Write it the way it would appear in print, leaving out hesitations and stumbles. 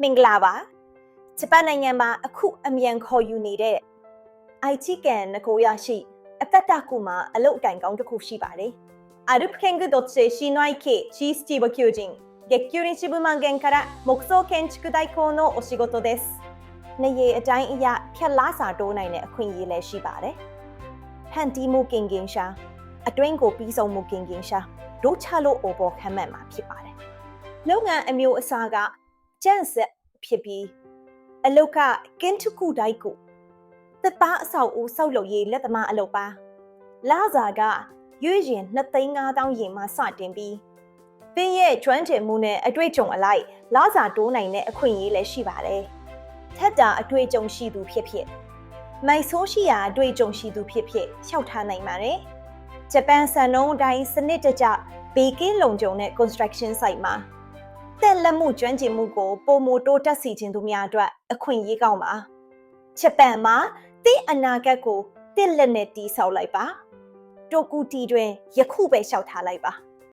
မင်္ဂလာပါဂျပန်နိုင်ငံမှာအခုအမြန်ခေါ်ယူနေတဲ့ IT ကန်နကိုရရှိအသက်တာကူမှာအလုပ်အကင်ကောင်းတစ်ခုရှိပါတယ်アルプケングドッチェシノイケシースティーボ求人月給日部万元から木造建築代行のお仕事ですနေရအတိုင်းအရာဖြတ်လားစာတိုးနိုင်တဲ့အခွင့်အရေးလည်းရှိပါတယ်ဟန်တီမူကင်ကင်ရှာအတွင်းကိုပြီးဆုံးမူကင်ကင်ရှာဒိုချလို့အိုပေါ်ခံမှတ်မှာဖြစ်ပါတယ်လုပ်ငန်းအမျိုးအစားကကျန့်ဆက်ဖြစ်ပြီးအလုတ်ကကင်းထုကူတိုက်ကိုတပ်ပါအဆောက်အဦဆောက်လုပ်ရေးလက်သမားအလုပ်ပါလာစာကရွေးရင်2,500ရင်မှစတင်ပြီးပင်ရဲ့ကျွမ်းကျင်မှုနဲ့အတွေ့အကြုံအလိုက်လာစာတိုးနိုင်တဲ့အခွင့်အရေးလည်းရှိပါတယ်ထက်တာအတွေ့အကြုံရှိသူဖြစ်ဖြစ်မိုက်ဆိုးရှိရာအတွေ့အကြုံရှိသူဖြစ်ဖြစ်လျှောက်ထားနိုင်ပါတယ်ဂျပန်စံနှုန်းအတိုင်းစနစ်တကျဘေကင်းလုံခြုံတဲ့ construction site မှာတက်လက်မှုကျွမ်းကျင်မှုကိုပုံမတိုးတက်စီခြင်းသူများအတွက်အခွင့်အရေးကောင်းပါဂျပန်မှာတင့်အနာဂတ်ကိုတင့်လက်နဲ့တီးဆောက်လိုက်ပါတိုကူတီတွင်ယခုပဲလျှောက်ထားလိုက်ပါ